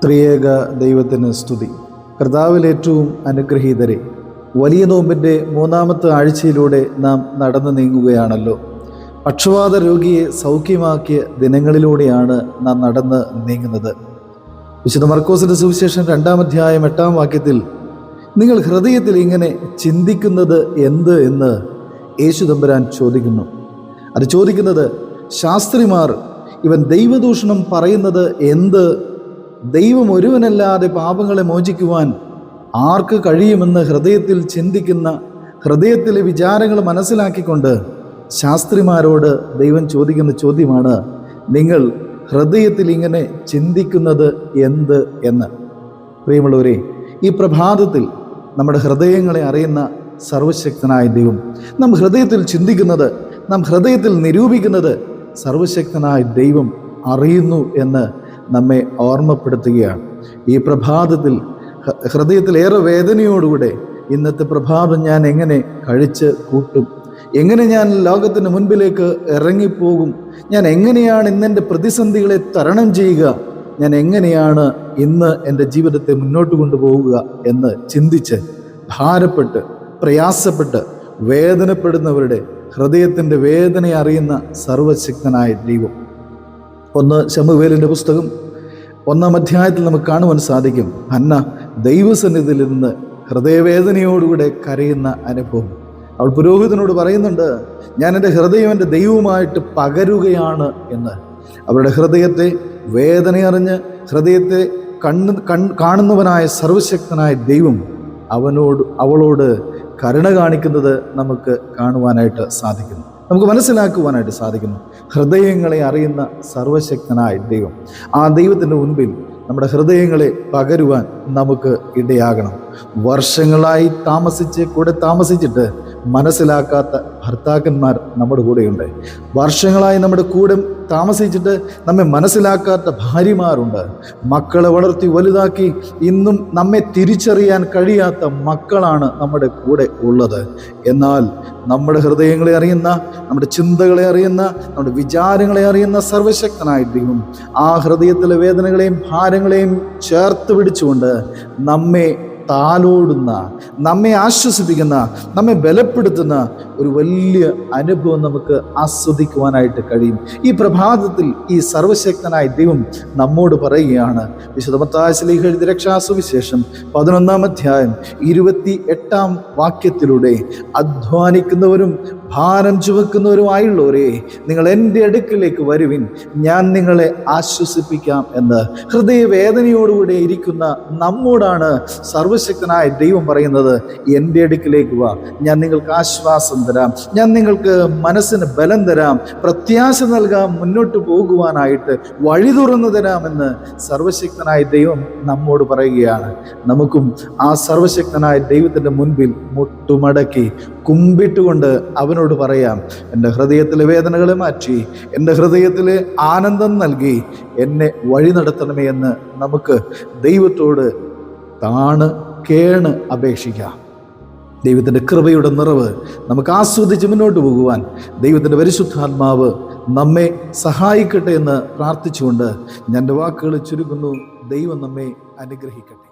ത്രിയേക ദൈവത്തിന് സ്തുതി. കർത്താവിൽ ഏറ്റവും അനുഗ്രഹീതരെ, വലിയ നോമ്പിൻ്റെ 3-ാമത്തെ ആഴ്ചയിലൂടെ നാം നടന്നു നീങ്ങുകയാണല്ലോ. പക്ഷവാത രോഗിയെ സൗഖ്യമാക്കിയ ദിനങ്ങളിലൂടെയാണ് നാം നടന്ന് നീങ്ങുന്നത്. വിശുദ്ധ മർക്കോസിൻ്റെ സുവിശേഷം 2-ാം അധ്യായം 8-ാം വാക്യത്തിൽ നിങ്ങൾ ഹൃദയത്തിൽ ഇങ്ങനെ ചിന്തിക്കുന്നത് എന്ത് എന്ന് യേശു തമ്പുരാൻ ചോദിക്കുന്നു. അത് ചോദിക്കുന്നത് ശാസ്ത്രിമാർ ഇവൻ ദൈവദൂഷണം പറയുന്നത് എന്ത്, ദൈവം ഒരുവനല്ലാതെ പാപങ്ങളെ മോചിക്കുവാൻ ആർക്ക് കഴിയുമെന്ന് ഹൃദയത്തിൽ ചിന്തിക്കുന്ന, ഹൃദയത്തിലെ വിചാരങ്ങൾ മനസ്സിലാക്കിക്കൊണ്ട് ശാസ്ത്രിമാരോട് ദൈവം ചോദിക്കുന്ന ചോദ്യമാണ്, നിങ്ങൾ ഹൃദയത്തിൽ ഇങ്ങനെ ചിന്തിക്കുന്നത് എന്ത് എന്ന്. പ്രിയമുള്ളവരെ, ഈ പ്രഭാതത്തിൽ നമ്മുടെ ഹൃദയങ്ങളെ അറിയുന്ന സർവശക്തനായ ദൈവം നാം ഹൃദയത്തിൽ ചിന്തിക്കുന്നത്, നാം ഹൃദയത്തിൽ നിരൂപിക്കുന്നത് സർവശക്തനായ ദൈവം അറിയുന്നു എന്ന് നമ്മെ ഓർമ്മപ്പെടുത്തുകയാണ്. ഈ പ്രഭാതത്തിൽ ഹൃദയത്തിലേറെ വേദനയോടുകൂടെ ഇന്നത്തെ പ്രഭാതം ഞാൻ എങ്ങനെ കഴിച്ച് കൂട്ടും, എങ്ങനെ ഞാൻ ലോകത്തിന് മുൻപിലേക്ക് ഇറങ്ങിപ്പോകും, ഞാൻ എങ്ങനെയാണ് ഇന്നെൻ്റെ പ്രതിസന്ധികളെ തരണം ചെയ്യുക, ഞാൻ എങ്ങനെയാണ് ഇന്ന് എൻ്റെ ജീവിതത്തെ മുന്നോട്ട് കൊണ്ടുപോവുക എന്ന് ചിന്തിച്ച് ഭാരപ്പെട്ട് പ്രയാസപ്പെട്ട് വേദനപ്പെടുന്നവരുടെ ഹൃദയത്തിൻ്റെ വേദന അറിയുന്ന സർവശക്തനായ ദൈവം. 1 ശമൂവേലിൻ്റെ പുസ്തകം 1-ാം അധ്യായത്തിൽ നമുക്ക് കാണുവാൻ സാധിക്കും, ഹന്ന ദൈവസന്നിധിയിൽ നിന്ന് ഹൃദയവേദനയോടുകൂടെ കരയുന്ന അനുഭവം. അവൾ പുരോഹിതനോട് പറയുന്നുണ്ട്, ഞാൻ എൻ്റെ ഹൃദയം എൻ്റെ ദൈവവുമായിട്ട് പകരുകയാണ് എന്ന്. അവരുടെ ഹൃദയത്തെ വേദനയറിഞ്ഞ് ഹൃദയത്തെ കാണുന്നവനായ സർവശക്തനായ ദൈവം അവളോട് കരുണ കാണിക്കുന്നത് നമുക്ക് കാണുവാനായിട്ട് സാധിക്കുന്നു, നമുക്ക് മനസ്സിലാക്കുവാനായിട്ട് സാധിക്കുന്നു. ഹൃദയങ്ങളെ അറിയുന്ന സർവശക്തനായ ദൈവം, ആ ദൈവത്തിൻ്റെ മുൻപിൽ നമ്മുടെ ഹൃദയങ്ങളെ പകരുവാൻ നമുക്ക് ഇടയാകണം. വർഷങ്ങളായി കൂടെ താമസിച്ചിട്ട് മനസ്സിലാക്കാത്ത ഭർത്താക്കന്മാർ നമ്മുടെ കൂടെയുണ്ട്. വർഷങ്ങളായി നമ്മുടെ കൂടെ താമസിച്ചിട്ട് നമ്മെ മനസ്സിലാക്കാത്ത ഭാര്യമാരുണ്ട്. മക്കളെ വളർത്തി വലുതാക്കി ഇന്നും നമ്മെ തിരിച്ചറിയാൻ കഴിയാത്ത മക്കളാണ് നമ്മുടെ കൂടെ ഉള്ളത്. എന്നാൽ നമ്മുടെ ഹൃദയങ്ങളെ അറിയുന്ന, നമ്മുടെ ചിന്തകളെ അറിയുന്ന, നമ്മുടെ വിചാരങ്ങളെ അറിയുന്ന സർവശക്തനായ ദൈവം ആ ഹൃദയത്തിലെ വേദനകളെയും ഭാരങ്ങളെയും ചേർത്ത് പിടിച്ചുകൊണ്ട് നമ്മെ താലോടുന്ന, നമ്മെ ആശ്വസിപ്പിക്കുന്ന, നമ്മെ ബലപ്പെടുത്തുന്ന ഒരു വലിയ അനുഭവം നമുക്ക് ആസ്വദിക്കുവാനായിട്ട് കഴിയും. ഈ പ്രഭാതത്തിൽ ഈ സർവശക്തനായ ദൈവം നമ്മോട് പറയുകയാണ്. വിശുദ്ധ മത്തായി ശ്ലീഹ എഴുതിയ രക്ഷാസുവിശേഷം 11-ാം അധ്യായം 28-ാം വാക്യത്തിലൂടെ അധ്വാനിക്കുന്നവരും ഭാരം ചുമക്കുന്നവരുമായുള്ളവരെ, നിങ്ങൾ എൻ്റെ അടുക്കിലേക്ക് വരുവിൻ, ഞാൻ നിങ്ങളെ ആശ്വസിപ്പിക്കാം എന്ന് ഹൃദയവേദനയോടുകൂടെ ഇരിക്കുന്ന നമ്മോടാണ് സർവശക്തനായ ദൈവം പറയുന്നത്. എൻ്റെ അടുക്കിലേക്ക് വാ, ഞാൻ നിങ്ങൾക്ക് ആശ്വാസം തരാം, ഞാൻ നിങ്ങൾക്ക് മനസ്സിന് ബലം തരാം, പ്രത്യാശ നൽകാം, മുന്നോട്ട് പോകുവാനായിട്ട് വഴി തുറന്നു തരാമെന്ന് സർവശക്തനായ ദൈവം നമ്മോട് പറയുകയാണ്. നമുക്കും ആ സർവശക്തനായ ദൈവത്തിൻ്റെ മുൻപിൽ മുട്ടുമടക്കി കുമ്പിട്ടുകൊണ്ട് അവനോട് പറയാം, എൻ്റെ ഹൃദയത്തിലെ വേദനകളെ മാറ്റി എൻ്റെ ഹൃദയത്തിലെ ആനന്ദം നൽകി എന്നെ വഴി നടത്തണമേ എന്ന് നമുക്ക് ദൈവത്തോട് കേണ് അപേക്ഷിക്കാം. ദൈവത്തിൻ്റെ കൃപയുടെ നിറവ് നമുക്ക് ആസ്വദിച്ച് മുന്നോട്ട് പോകുവാൻ ദൈവത്തിൻ്റെ പരിശുദ്ധാത്മാവ് നമ്മെ സഹായിക്കട്ടെ എന്ന് പ്രാർത്ഥിച്ചുകൊണ്ട് ഞാൻ എൻ്റെ വാക്കുകൾ ചുരുക്കുന്നു. ദൈവം നമ്മെ അനുഗ്രഹിക്കട്ടെ.